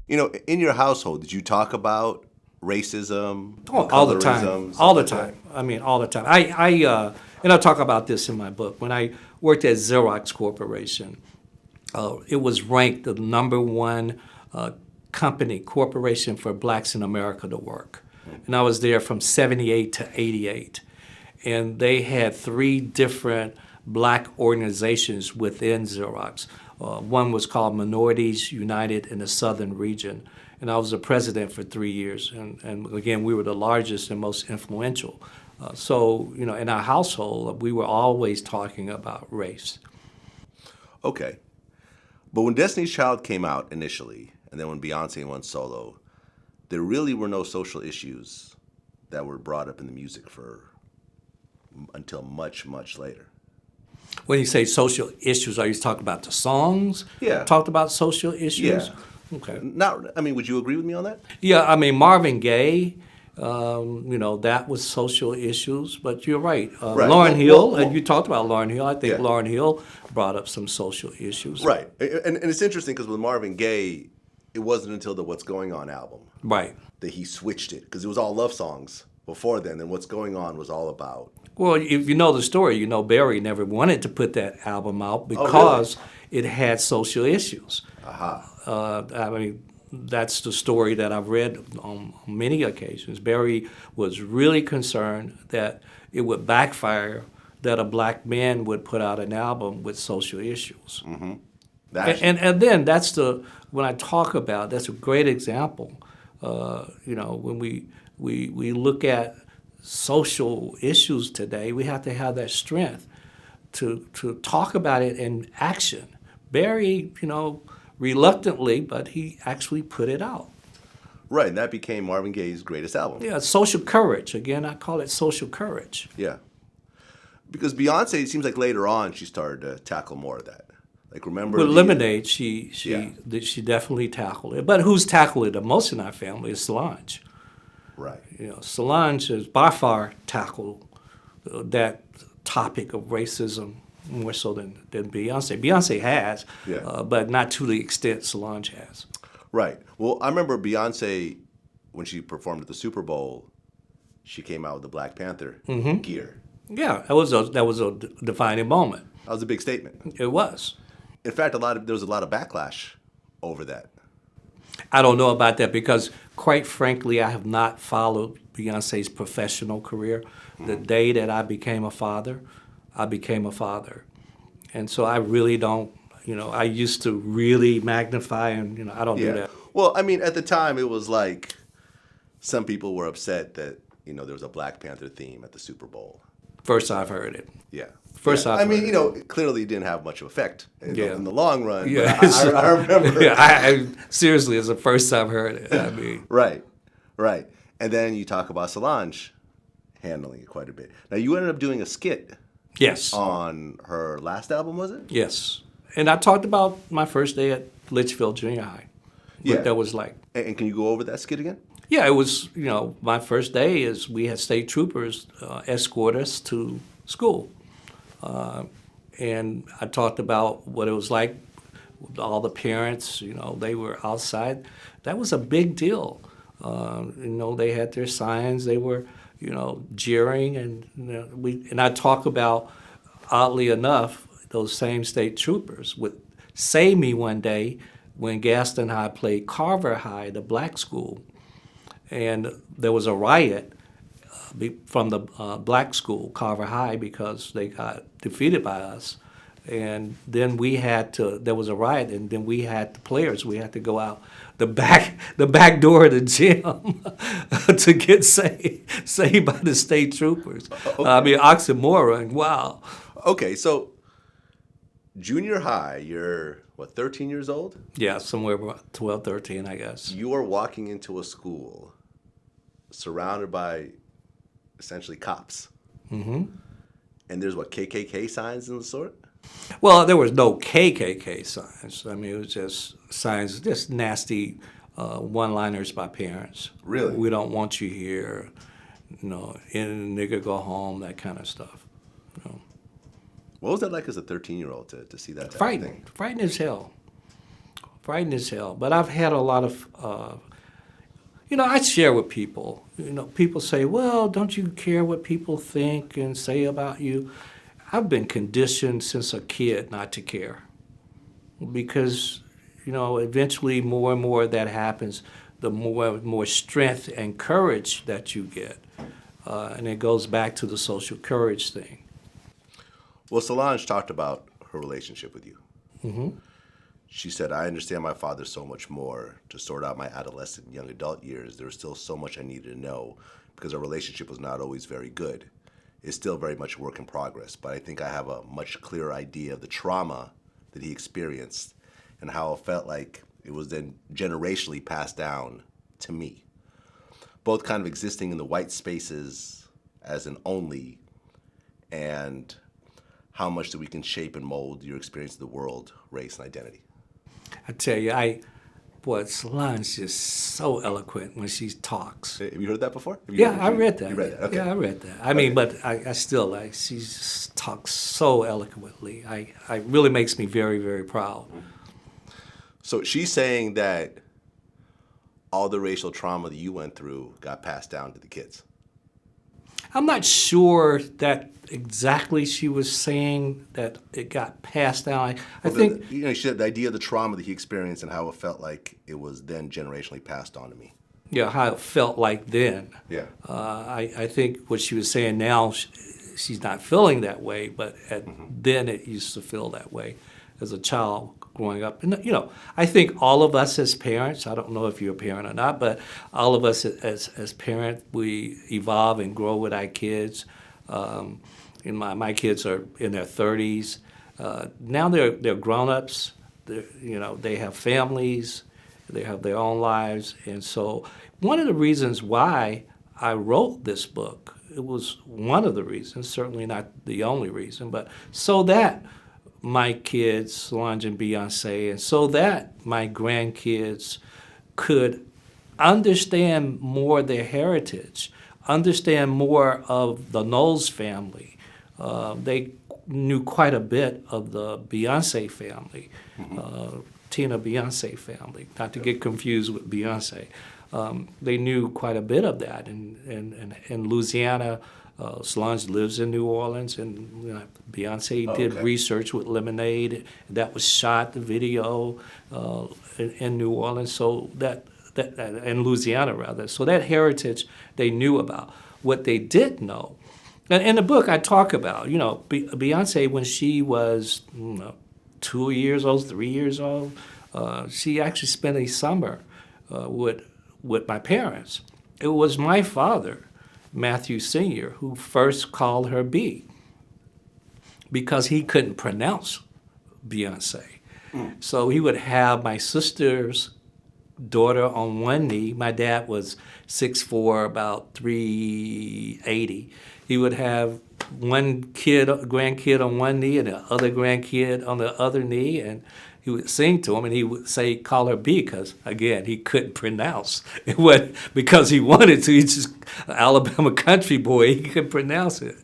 In your household, did you talk about racism, Oh, all the time, colorism, all stuff the like that? time. I mean, all the time. And I talk about this in my book. When I worked at Xerox Corporation, it was ranked the number one corporation for blacks in America to work. And I was there from 78 to 88. And they had three different black organizations within Xerox. One was called Minorities United in the Southern Region. And I was the president for 3 years. And again, we were the largest and most influential. In our household, we were always talking about race. Okay. But when Destiny's Child came out initially, and then when Beyonce went solo, there really were no social issues that were brought up in the music until much, much later. When you say social issues, are you talking about the songs? Yeah. Talked about social issues? Yeah. Okay. Would you agree with me on that? Yeah, I mean, Marvin Gaye, that was social issues, but you're right. Right. Lauryn Hill, Well, and you talked about Lauryn Hill. I think Yeah. Lauryn Hill brought up some social issues. Right. And it's interesting because with Marvin Gaye, it wasn't until the What's Going On album Right. that he switched it, because it was all love songs before then, and What's Going On was all about. Well, if you know the story, Barry never wanted to put that album out really? because it had social issues. Aha. I mean, that's the story that I've read on many occasions. Barry was really concerned that it would backfire that a black man would put out an album with social issues. That's And then when I talk about, that's a great example. When we look at social issues today, we have to have that strength to talk about it in action. Barry, reluctantly, but he actually put it out. right, and that became Marvin Gaye's greatest album. Yeah, social courage. Again, I call it social courage. Yeah. Because Beyonce, it seems like later on she started to tackle more of that. Like, remember With the- Lemonade, she Yeah. definitely tackled it. But who's tackled it the most in our family is Solange. Right. Solange has by far tackled that topic of racism more so than Beyonce. Beyonce has, Yeah. but not to the extent Solange has. Right. Well, I remember Beyonce, when she performed at the Super Bowl, she came out with the Black Panther gear. Yeah, that was a defining moment. That was a big statement. It was. In fact, there was a lot of backlash over that. I don't know about that because, quite frankly, I have not followed Beyonce's professional career. The day that I became a father, And so I really don't, I used to really magnify and, I don't do that. Well, I mean, at the time, it was like some people were upset that, there was a Black Panther theme at the Super Bowl. First I've heard it. Yeah. First I've I mean, heard it. clearly it didn't have much of effect in Yeah. the long run. Yeah. But I remember. Yeah, I seriously, it's the first I've heard it. I mean, Right. And then you talk about Solange handling it quite a bit. Now, you ended up doing a skit yes. on her last album, was it? Yes. And I talked about my first day at Litchfield Junior High. Yeah. What that was like. And can you go over that skit again? Yeah, it was, my first day is we had state troopers escort us to school. And I talked about what it was like with all the parents, they were outside. That was a big deal. They had their signs, they were, jeering. And I talk about, oddly enough, those same state troopers would save me one day when Gaston High played Carver High, the black school. And there was a riot from the black school, Carver High, because they got defeated by us. And then there was a riot, and then we had to go out the back door of the gym to get saved by the state troopers. Okay. I mean, oxymoron, wow. Okay, so junior high, you're, 13 years old? Yeah, somewhere about 12, 13, I guess. You are walking into a school surrounded by essentially cops. Mm-hmm. And there's KKK signs and the sort? Well, there was no KKK signs. I mean, it was just signs, just nasty one-liners by parents. Really? We don't want you here, in nigger go home, that kind of stuff. What was that like as a 13-year-old to see that type of thing? Frightening as hell. frightening as hell. But I've had a lot of, I share with people. People say, well, don't you care what people think and say about you? I've been conditioned since a kid not to care because, eventually more and more that happens, the more strength and courage that you get. And it goes back to the social courage thing. Well, Solange talked about her relationship with you. Mm-hmm. She said, I understand my father so much more. To sort out my adolescent and young adult years, there was still so much I needed to know because our relationship was not always very good. It's still very much a work in progress, but I think I have a much clearer idea of the trauma that he experienced and how it felt like it was then generationally passed down to me. Both kind of existing in the white spaces as an only, and how much that we can shape and mold your experience of the world, race, and identity. I tell you, Solange is just so eloquent when she talks. Have you heard that before? I read that. You read that, okay. Yeah, I read that. I mean, but I still like, she just talks so eloquently. I really makes me very, very proud. So she's saying that all the racial trauma that you went through got passed down to the kids. I'm not sure that exactly she was saying that it got passed down. I think she said the idea of the trauma that he experienced and how it felt like it was then generationally passed on to me. Yeah, how it felt like then. Yeah. I think what she was saying now, she's not feeling that way, but then it used to feel that way as a child growing up. And, I think all of us as parents, I don't know if you're a parent or not, but all of us as parents, we evolve and grow with our kids. My kids are in their 30s. Now they're grown-ups. They have families. They have their own lives. And so one of the reasons why I wrote this book, it was one of the reasons, certainly not the only reason, but so that my kids, Solange and Beyonce, and so that my grandkids could understand more their heritage, understand more of the Knowles family. They knew quite a bit of the Beyonce family, Tina Beyonce family, not to get confused with Beyonce. They knew quite a bit of that. In Louisiana, Solange lives in New Orleans, and Beyonce did research with Lemonade. That was shot, the video, in New Orleans. So that in Louisiana rather. So that heritage they knew about. What they did know, and in the book I talk about, Beyonce when she was 2 years old, 3 years old, she actually spent a summer with my parents. It was my father, Mathew Sr., who first called her B because he couldn't pronounce Beyonce. So he would have my sister's daughter on one knee. My dad was 6'4", about 380. He would have one grandkid on one knee and the other grandkid on the other knee, and he would sing to him, and he would say, call her B, because, again, he couldn't pronounce. It wasn't because he wanted to. He's just an Alabama country boy. He couldn't pronounce it.